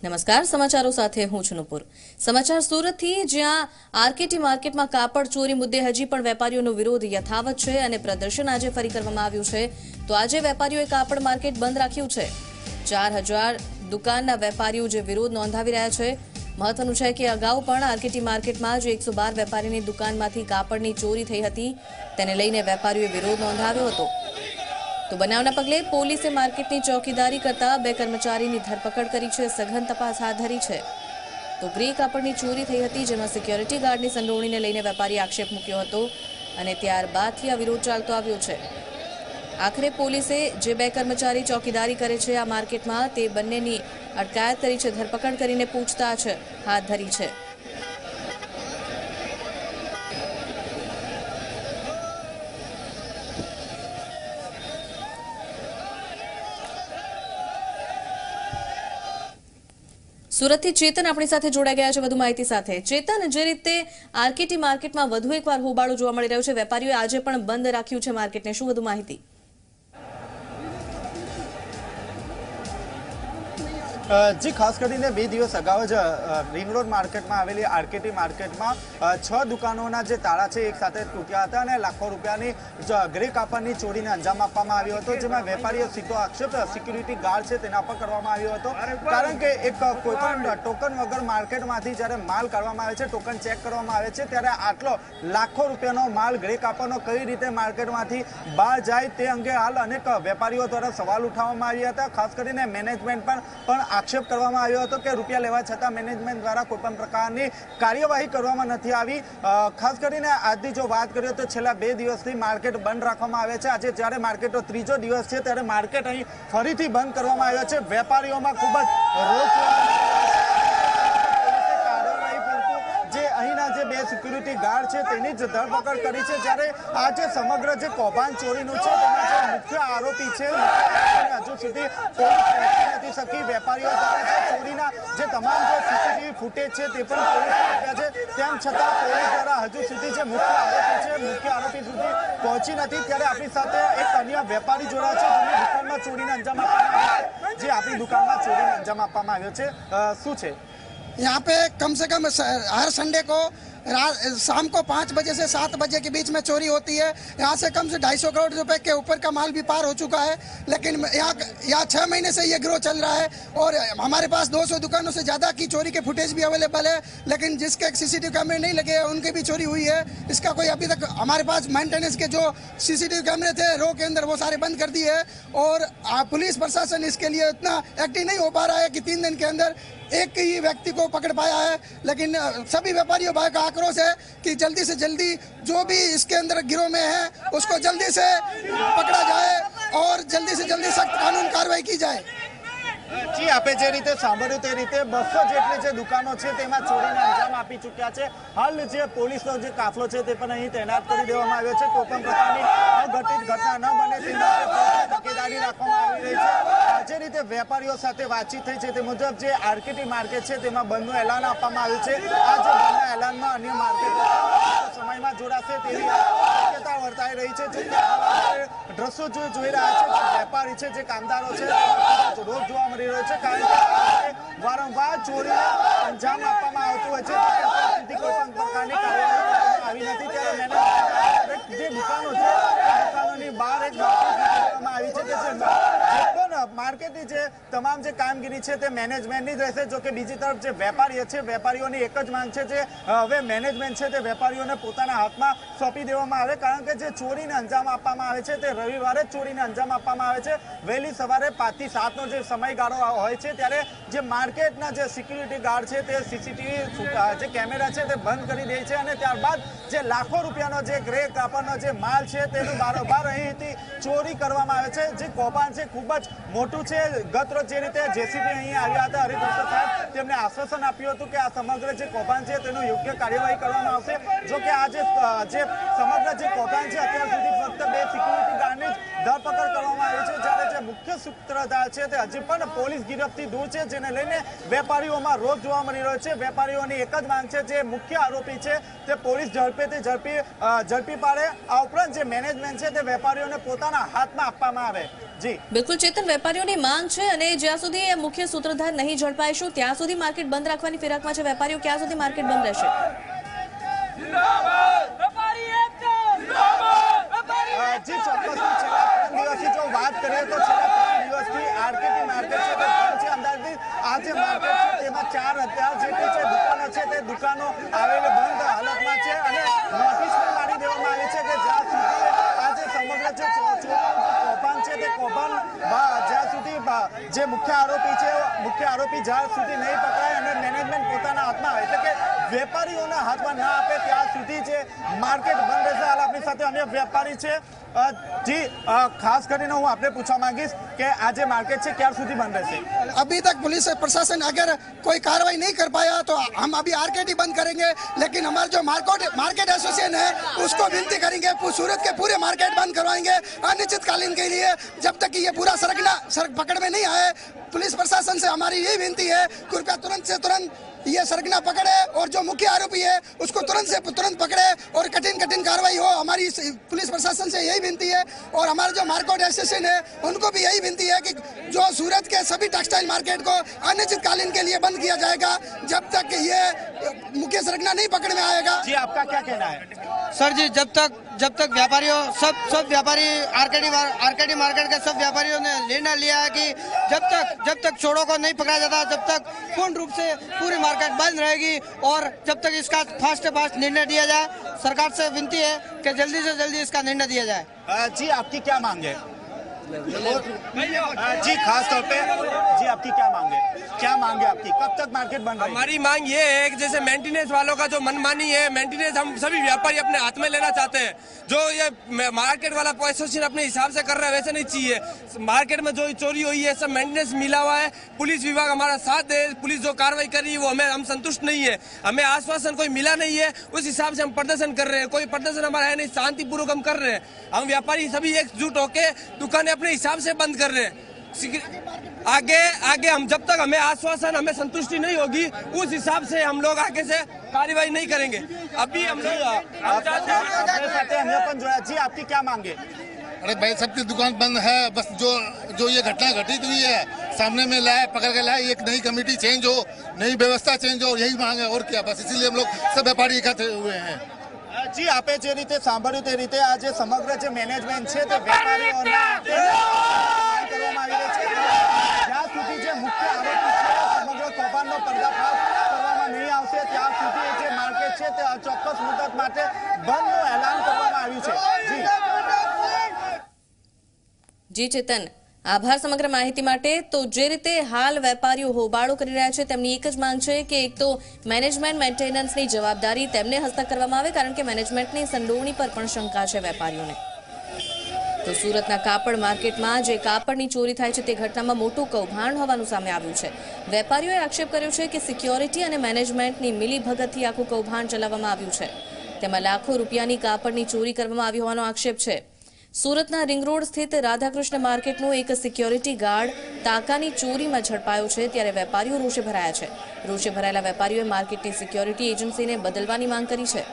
નમસ્કાર, સમાચારો સાથે હું છું નુપુર। સમાચાર સુરતથી, જ્યાં આરકેટી માર્કેટમાં કાપડ ચોરી મુદ્દે હજી પણ વેપારીઓનો વિરોધ યથાવત છે અને પ્રદર્શન આજે ફરી કરવામાં આવ્યું છે। તો આજે વેપારીઓએ કાપડ માર્કેટ બંધ રાખ્યું છે। 4000 દુકાનના વેપારીઓ જે વિરોધ નોંધાવી રહ્યા છે। મહત્વનું છે કે અગાઉ પણ આરકેટી માર્કેટમાં જ 112 વેપારીની દુકાનમાંથી કાપડની ચોરી થઈ હતી, તેને લઈને વેપારીઓએ વિરોધ નોંધાવ્યો હતો। તો બનાવના પગલે પોલીસે માર્કેટની ચોકીદારી કરતા 2 કર્મચારીની ધરપકડ કરી છે, સઘન તપાસ હાથ ધરી છે। તો ગ્રે કાપડની ચોરી થઈ હતી, જેમાં સિક્યોરિટી ગાર્ડની સંડોવણીને લઈને વેપારી આક્ષેપ મૂક્યો હતો અને ત્યારબાદથી આ વિરોધ ચાલતો આવ્યો છે। આખરે પોલીસે જે 2 કર્મચારી ચોકીદારી કરે છે આ માર્કેટમાં, તે બંનેની અટકાયત કરી છે, ધરપકડ કરીને પૂછતાછ હાથ ધરી છે। સુરતથી ચેતન આપણી સાથે જોડાઈ ગયા છે વધુ માહિતી સાથે। ચેતન, જે રીતે આરકેટી માર્કેટમાં વધુ એકવાર હોબાળો જોવા મળી રહ્યો છે, વેપારીઓએ આજે પણ બંધ રાખ્યું છે માર્કેટને, શું વધુ માહિતી? જી, ખાસ કરીને 2 દિવસ અગાઉ જ રિંગ રોડ માર્કેટમાં આવેલી આરકેટી માર્કેટમાં 6 દુકાનોના જે તાળા છે એક સાથે તૂટ્યા હતા અને લાખો રૂપિયાની ગ્રે કાપડની ચોરીને અંજામ આપવામાં આવ્યો હતો, જેમાં વેપારીઓ સીધો આક્ષેપ સિક્યુરિટી ગાર્ડ છે તેના પર કરવામાં આવ્યો હતો। કારણ કે એક કોઈપણ ટોકન વગર માર્કેટમાંથી જ્યારે માલ કાઢવામાં આવે છે, ટોકન ચેક કરવામાં આવે છે, ત્યારે આટલો લાખો રૂપિયાનો માલ ગ્રે કાપડનો કઈ રીતે માર્કેટમાંથી બહાર જાય તે અંગે હાલ અનેક વેપારીઓ દ્વારા સવાલ ઉઠાવવામાં આવ્યા હતા। ખાસ કરીને મેનેજમેન્ટ પણ આક્ષેપ કરવામાં આવ્યો હતો કે રૂપિયા લેવા છતાં મેનેજમેન્ટ દ્વારા કોઈપણ પ્રકારની કાર્યવાહી કરવામાં નથી આવી। ખાસ કરીને આજની જો વાત કરીએ તો છેલ્લા 2 દિવસથી માર્કેટ બંધ રાખવામાં આવે છે। આજે જ્યારે માર્કેટનો 3જો દિવસ છે ત્યારે માર્કેટ અહીં ફરીથી બંધ કરવામાં આવ્યો છે। વેપારીઓમાં ખૂબ જ રોષ જે 2 સિક્યુરિટી ગાર્ડ છે તેની જ ધરપકડ કરી છે, જ્યારે આ જે સમગ્ર જે કૌભાંડ ચોરીનું છે તેના જે મુખ્ય આરોપી છે હજુ સુધી પોલીસ નથી શકી। વેપારીઓ દ્વારા ચોરીના જે તમામ જે સીસીટીવી ફૂટેજ છે તે પણ પોલીસ આપ્યા છે, તેમ છતાં પોલીસ દ્વારા હજુ સુધી જે મુખ્ય આરોપી સુધી પહોંચી નથી। ત્યારે આપણી સાથે એક અન્ય વેપારી જોડાયા છે, જેની દુકાનમાં ચોરીને અંજામ આપવામાં આવ્યો છે। જે આપણી દુકાનમાં ચોરીને અંજામ આપવામાં આવ્યો છે, શું છે? यहाँ पे कम से कम हर संडे को शाम को 5 बजे से 7 बजे के बीच में चोरी होती है। यहाँ से कम से 250 करोड़ रुपए के ऊपर का माल भी पार हो चुका है, लेकिन यहाँ 6 महीने से ये गिरोह चल रहा है और हमारे पास 200 दुकानों से ज़्यादा की चोरी के फुटेज भी अवेलेबल है, लेकिन जिसके सीसीटीवी कैमरे नहीं लगे हैं उनकी भी चोरी हुई है। इसका कोई अभी तक हमारे पास मेंटेनेंस के जो सीसीटीवी कैमरे थे रो के अंदर वो सारे बंद कर दिए हैं और पुलिस प्रशासन इसके लिए इतना एक्टिव नहीं हो पा रहा है कि 3 दिन के अंदर एक ही व्यक्ति को पकड़ पाया है। लेकिन सभी व्यापारियों भाई का आक्रोश है कि जल्दी से जल्दी जो भी इसके अंदर गिरोह में है उसको जल्दी से पकड़ा जाए और जल्दी से जल्दी सख्त कानून कार्रवाई की जाए। જી, આપે જે રીતે સાંભળ્યું તે રીતે 200 જેટલી જે દુકાનો છે તેમાં ચોરીને અંજામ આપી ચૂક્યા છે। હાલ જે પોલીસનો જે કાફલો છે તે પણ અહીં તૈનાત કરી દેવામાં આવ્યો છે। કોઈપણ પ્રકારની અઘટિત ઘટના ન બને તે માટે તકેદારી રાખવામાં આવી રહી છે। જે રીતે વેપારીઓ સાથે વાતચીત થઈ છે તે મુજબ જે આરકેટી માર્કેટ છે તેમાં બંધનું એલાન આપવામાં આવ્યું છે। આ જે બંધના એલાનમાં અન્ય માર્કેટ સમયમાં જોડાશે તેવી શક્યતા વર્તાઈ રહી છે। જે દ્રશ્યો જોઈ રહ્યા છે, જે વેપારી છે, જે કામદારો છે, રોજ જોવા મળી રહ્યો છે, કારણ કે વારંવાર ચોરીને અંજામ આપવામાં આવતું હોય છે, કોઈ પણ પ્રકારની કાર્યવાહી આવી નથી। ત્યારે જે દુકાનો છે દુકાનોની બહાર એક કરવામાં આવી છે કે જે માર્કેટની જે તમામ જે કામગીરી છે તે મેનેજમેન્ટની જ રહેશે। જો કે બીજી તરફ જે વેપારીઓ છે, વેપારીઓની એક જ માંગ છે જે હવે મેનેજમેન્ટ છે તે વેપારીઓને પોતાના હાથમાં સોંપી દેવામાં આવે, કારણ કે જે ચોરીને અંજામ આપવામાં આવે છે તે રવિવારે જ ચોરીને અંજામ આપવામાં આવે છે। વહેલી સવારે 5 થી 7નો જે સમયગાળો હોય છે ત્યારે જે માર્કેટના જે સિક્યુરિટી ગાર્ડ છે તે સીસીટીવી જે કેમેરા છે તે બંધ કરી દે છે અને ત્યારબાદ જે લાખો રૂપિયાનો જે ગ્રે કાપડનો જે માલ છે તેનું બારોબાર અહીંથી ચોરી કરવામાં આવે છે। જે કૌભાંડ છે ખૂબ જ મોટું છે। ગત રોજ જે રીતે જેસીબી અહીં આવ્યા હતા હરિપ્રસાદ સાહેબ, તેમને આશ્વાસન આપ્યું હતું કે આ સમગ્ર જે કૌભાંડ છે તેનું યોગ્ય કાર્યવાહી કરવામાં આવશે। જો કે આ જે સમગ્ર જે કૌભાંડ છે અત્યાર સુધી ફક્ત 2 સિક્યુરિટી ગાર્ડની જ ધરપકડ કરવામાં આવી છે, જ્યારે જે મુખ્ય સૂત્રધાર છે તે હજી પણ પોલીસ ગિરફથી દૂર છે, જેને લઈને વેપારીઓમાં રોષ જોવા મળી રહ્યો છે। વેપારીઓની એક જ માંગ છે, જે મુખ્ય આરોપી છે તે પોલીસ ઝડપી પાડે। આ ઉપરાંત જે મેનેજમેન્ટ છે તે વેપારીઓને પોતાના હાથમાં આપવામાં આવે। જી બિલકુલ ચેતન, વેપારીઓની માંગ છે અને જ્યાં સુધી એ મુખ્ય સૂત્રધાર નહીં ઝડપાઈશું ત્યાં સુધી માર્કેટ બંધ રાખવાની ફિરાકમાં છે વેપારીઓ। ક્યાં સુધી માર્કેટ બંધ રહેશે? જી ચોક્કસથી છેલ્લા 3 દિવસથી જો વાત કરીએ તો છેલ્લા 3 દિવસથી આરકેટી માર્કેટ છે તે બંધ છે। અંદાજિત આ જે માર્કેટ છે તેમાં 4,000 જેટલી જે દુકાનો છે તે દુકાનો આવેલી બંધ હાલતમાં છે અને નોટિસ પણ મારી દેવામાં આવી છે કે જ્યાં સુધી આ જે સમગ્ર જે કૌભાંડ છે તે કૌભાંડ જ્યાં સુધી જે મુખ્ય આરોપી જ્યાં સુધી નહીં પકડાય અને મેનેજમેન્ટ પોતાના હાથમાં આવે, એટલે કે વેપારીઓના હાથમાં ના આપે ત્યાં સુધી જે માર્કેટ બંધ રહેશે। હાલ આપણી સાથે અન્ય વેપારી છે। જી ખાસ કરીને હું आपने पूछा मांगीश कि आज मार्केट से क्या सूची बन रहे थे? अभी तक पुलिस प्रशासन अगर कोई कार्रवाई नहीं कर पाया तो हम अभी आरकेटी बंद करेंगे, लेकिन हमारे जो मार्केट एसोसिएशन है उसको विनती करेंगे सूरत के पूरे मार्केट बंद करवाएंगे अनिश्चितकालीन के लिए, जब तक कि ये पूरा सड़क पकड़ में नहीं आए। पुलिस प्रशासन से हमारी यही विनती है, कृपया तुरंत से तुरंत ये सरगना पकड़े और जो मुख्य आरोपी है उसको तुरंत से तुरंत पकड़े और कठिन कार्रवाई हो। हमारी पुलिस प्रशासन से यही विनती है और हमारे जो मार्केट एसोसिएशन है उनको भी यही विनती है कि जो सूरत के सभी टेक्सटाइल मार्केट को अनिश्चितकालीन के लिए बंद किया जाएगा जब तक ये मुख्य सरगना नहीं पकड़ में आएगा। जी आपका क्या कहना है? सर जी, जब तक व्यापारियों सब व्यापारी आरकेटी मार्केट के सब व्यापारियों ने निर्णय लिया है कि जब तक चोरों को नहीं पकड़ा जाता जब तक पूर्ण रूप से पूरी मार्केट बंद रहेगी और जब तक इसका फास्ट निर्णय दिया जाए। सरकार से विनती है कि जल्दी से जल्दी इसका निर्णय दिया जाए। जी आपकी क्या मांग है? जी खास तौर पे जी आपकी क्या मांग है? क्या मांग है आपकी? कब तक मार्केट बंद रहेगी? हमारी मांग ये है कि जैसे मेंटेनेंस वालों का जो मनमानी है, मेंटेनेंस हम सभी व्यापारी अपने हाथ में लेना चाहते हैं। जो ये मार्केट वाला एसोसिएशन अपने हिसाब से कर रहा है वैसे नहीं चाहिए। मार्केट में जो चोरी हुई है सब मेंटेनेंस मिला हुआ है। पुलिस विभाग हमारा साथ दे, पुलिस जो कार्रवाई कर रही है वो हम संतुष्ट नहीं है। हमें आश्वासन कोई मिला नहीं है, उस हिसाब से हम प्रदर्शन कर रहे हैं। कोई प्रदर्शन हमारा है नहीं, शांतिपूर्वक हम कर रहे हैं। हम व्यापारी सभी एकजुट होकर दुकानें अपने हिसाब से बंद कर रहे हैं। आगे हम जब तक हमें आश्वासन हमें संतुष्टि नहीं होगी उस हिसाब से हम लोग आगे से कार्रवाई नहीं करेंगे। अभी हम लोग जी आपकी क्या मांगे? अरे भाई सबकी दुकान बंद है, बस जो ये घटना घटित हुई है सामने में लाए पकड़ के लाए, एक नई कमेटी चेंज हो, नई व्यवस्था चेंज हो, यही मांग है और क्या। बस इसीलिए हम लोग सब व्यापारी इकट्ठे हुए हैं। जी आपे जे रीते सांभळ्યું તે રીતે આ જે સમગ્ર જે મેનેજમેન્ટ છે તે વેપારીઓના કરવામાં આવી રહી છે। જ્યાં સુધી જે મુખ્ય આરોપી છે સમગ્ર કૌભાંડનો પર્દાફાશ કરવામાં નહીં આવશે ત્યાં સુધી જે માર્કેટ છે તે ચોક્કસ મુદત માટે બંધનું એલાન કરવામાં આવ્યું છે। જી ચેતન, આભાર સમગ્ર માહિતી માટે। તો જે રીતે હાલ વેપારીઓ હોબાળો કરી રહ્યા છે તેમની એક જ માંગ છે કે એક તો મેનેજમેન્ટ મેન્ટેનન્સની જવાબદારી તેમને હસ્તક કરવામાં આવે, કારણ કે મેનેજમેન્ટની સંડોવણી પર પણ શંકા છે વેપારીઓને। તો સુરતના કાપડ માર્કેટમાં જે કાપડની ચોરી થાય છે તે ઘટનામાં મોટું કૌભાંડ હોવાનું સામે આવ્યું છે। વેપારીઓએ આક્ષેપ કર્યો છે કે સિક્યોરિટી અને મેનેજમેન્ટની મિલીભગતથી આખું કૌભાંડ ચલાવવામાં આવ્યું છે। તેમાં લાખો રૂપિયાની કાપડની ચોરી કરવામાં આવી હોવાનો આક્ષેપ છે। સુરતના રિંગ રોડ સ્થિત રાધાકૃષ્ણ માર્કેટનો એક સિક્યોરિટી ગાર્ડ તાકાની ચોરીમાં ઝડપાયો છે, ત્યારે વેપારીઓ રોષે ભરાયા છે। રોષે ભરાયેલા વેપારીઓએ માર્કેટની સિક્યોરિટી એજન્સીને બદલવાની માંગ કરી છે।